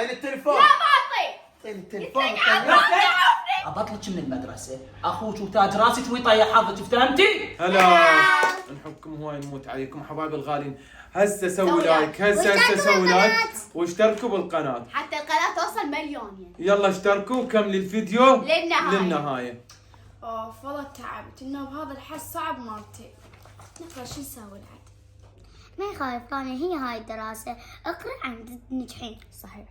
اعطيني التليفون. لا ما اعطيك. اعطيني التليفون. ابطلك من المدرسه، اخوك وتاج راسك ويطيح حظك، فهمتي؟ هلا نحبكم هواي نموت عليكم حبايبي الغاليين. هسه سووا لايك، هسه سووا لايك واشتركوا بالقناه حتى القناه توصل مليون. يلا اشتركوا وكملي الفيديو للنهايه. اوف والله تعبت، انه بهذا الحس صعب مرتين. نقرا شو نسوي العاد؟ ما يخالف، رانيا هي هاي الدراسة، اقرأ عن تنجحين. صحيح.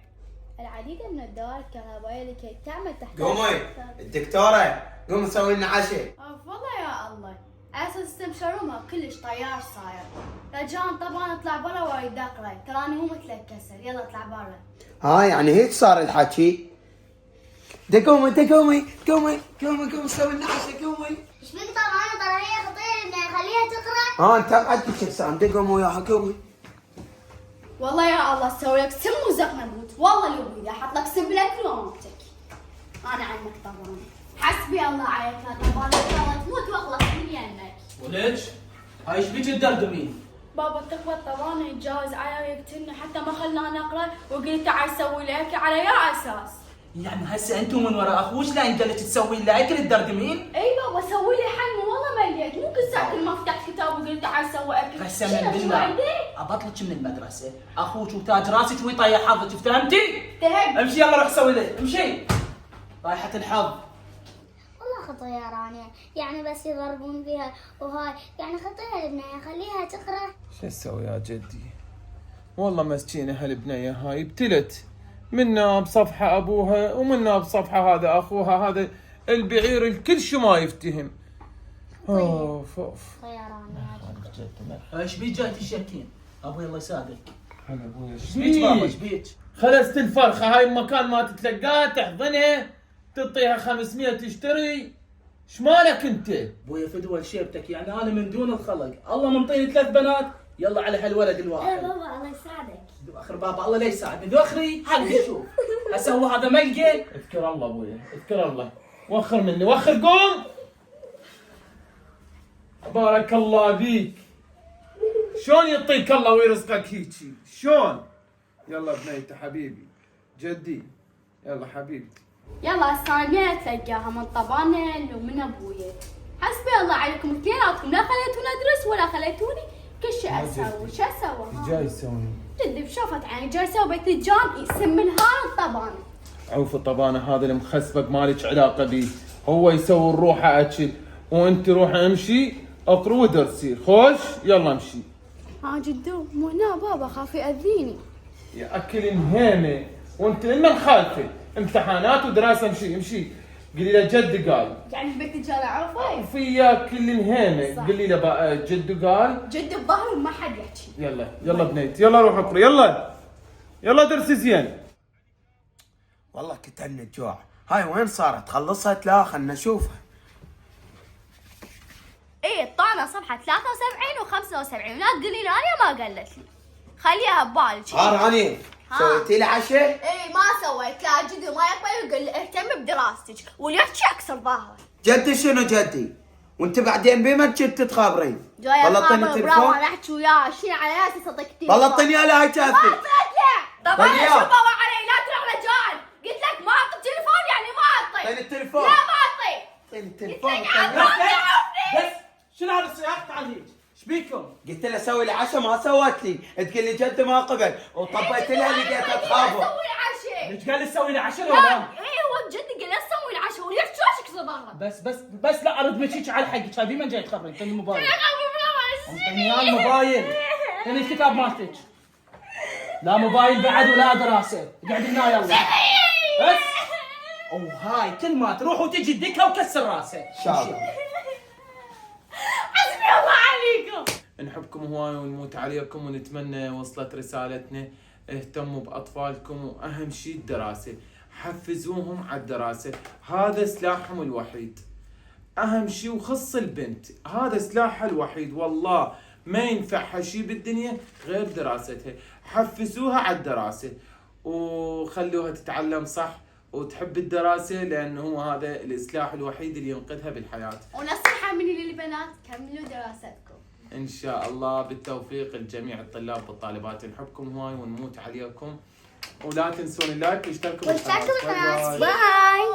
العديد من الدوائر الكهربائيه لكي تعمل تحت قومي الدكتوره، قومي سوي لنا عشاء. اوف والله يا الله، اساس استمشروما كلش طيار صاير. رجال طبعا اطلع برا وايد اقرا، تراني مو مثلك كسر، يلا اطلع برا. ها يعني هيك صار الحكي. قومي سوي لنا عشاء. قومي. ايش بك طبعا؟ ترى هي خطيرة، بدنا نخليها تقرأ. انت قعدتك اجسام، قومي وياها قومي. والله يا الله اسوي لك سم وزق نموت، والله لو بدي احط لك سم بالاكل واموتك. انا عنك طبعا. حسبي الله عليك يا طبعا، والله تموت واخلص من يمك. وليش؟ هاي ايش بيك تدردمين؟ بابا التقوى طبعا يتجاوز علي ويقتلني، حتى ما خلاني اقرا وقلت تعال سوي لي اكل على يا اساس. يعني هسه انتم من وراء اخوش لان قالت تسوي لنا اكل تدردمين؟ اي بابا سوي لي حل، والله مليت، مو كل ساعه كل ما فتحت كتاب وقلت تعال سوي اكل. قسما بالله ابطلك من المدرسه، اخوك وتاج راسك ويطيح حظك، فهمتي؟ تهب. امشي يلا روح سوي لي، امشي. رايحة الحظ. والله خطية يا رانيا، يعني بس يضربون بها وهاي، يعني خطية البنية، خليها تقرأ. شو اسوي يا جدي؟ والله مسكينه هالبنيه هاي ابتلت، منا بصفحه ابوها ومنا بصفحه هذا اخوها، هذا البعير الكل شو ما يفتهم. اوف اوف. خطية يا رانيا. ايش بيك جاي تشكين؟ ابوي الله يساعدك. هلا ابوي ايش بيك بابا ايش بيك؟ خلصت الفرخه هاي بمكان ما تتلقاها تحضنها تعطيها 500 تشتري. ايش مالك انت؟ ابويا فدوى شيبتك، يعني انا من دون الخلق، الله منطيني 3 بنات، يلا على هالولد الواحد. لا بابا الله يساعدك. اخر بابا الله لا يساعدني، ذخري حقي شوف اسوي هذا ملقى. اذكر الله ابويا، اذكر الله. وخر مني، وخر قوم. بارك الله بيك. شلون يعطيك الله ويرزقك هيجي؟ شلون؟ يلا بنيتي حبيبي، جدي، يلا حبيبتي. يلا هسه انا اتلقاها من طبانل ومن ابويا. حسبي الله عليكم اثنيناتكم، لا خليتوني ادرس ولا خليتوني كل شيء اسوي، شو اسوي؟ جاي تسوي؟ جدي بشوفت عيني جاي اسوي بيت الجان يسم الهان الطبانه. عوف الطبانه هذا المخسبق مالك علاقه بيه، هو يسوي الروحه اكل وانت روحي امشي اقرا ودرسي، خوش يلا امشي. ها جدو مو هنا بابا، خاف ياذيني. يا اكل مهيمه وانت لمن خالفه؟ امتحانات ودراسه، امشي امشي. قولي له جد قال. يعني بيت الجان اعرفه؟ وفيا كل مهيمه، قولي له بقى جد قال. جد بظهري وما حد يحكي. يلا بنيتي، يلا روح اقرا، يلا درسي زين. والله كتلنا الجوع. هاي وين صارت؟ خلصت؟ لا خلنا نشوفها. ايه الطعنه صفحه 73 و75، لا تقولي لي انا ما قالت لي. خليها ببالك. رانيا سويتي لي عشاء؟ ايه ما سويت، لا جدي ما يقبل ويقول لي اهتم بدراستك واللي يحكي اكسر ظهره. جدي شنو جدي؟ وانت بعدين بما كنت تخابرين؟ جاي والله اعطيني برافو التليفون. انا احكي وياه شيل على اساس اعطيك تليفون. والله اعطيني اياه هاي ما كافي. اعطيت له. طب انا طيب. شو بابا علي لا تروح رجال، قلت لك ما اعطي التليفون يعني ما اعطي. اعطيني التليفون. لا ما اعطي. اعطيني التليفون. بس شنو هذا السياق عليك؟ ايش بيكم؟ قلت له سوي لي عشاء ما سوت لي، تقول لي جد ما قبل، وطبيت لها لقيتها تخابر. سوي العشاء. ايش قال لي تسوي لي عشاء لا ولا؟ ايه هو جد قال لا تسوي العشاء واللي يحكي اكسر ظهره. بس لا ارد مشيك على حقك، هاي بمن جاي تخبرين؟ اعطيني الموبايل. اعطيني اياه الموبايل. اعطيني الكتاب مالتك. لا موبايل بعد ولا دراسه، اقعد هنا يلا. بس وهاي كل ما تروح وتجي تدكها وكسر راسه. شاطر. حسبي الله عليكم. نحبكم هواي ونموت عليكم، ونتمنى وصلت رسالتنا. اهتموا باطفالكم، واهم شيء الدراسه، حفزوهم على الدراسه، هذا سلاحهم الوحيد. اهم شيء وخص البنت، هذا سلاحها الوحيد، والله ما ينفعها شيء بالدنيا غير دراستها. حفزوها على الدراسه وخلوها تتعلم صح وتحب الدراسه، لانه هو هذا السلاح الوحيد اللي ينقذها بالحياه. ونصيحه مني للبنات، كملوا دراستكم ان شاء الله بالتوفيق لجميع الطلاب والطالبات. نحبكم هواي ونموت عليكم، ولا تنسون اللايك واشتركوا واشتركوا بالقناة. بالقناة. باي.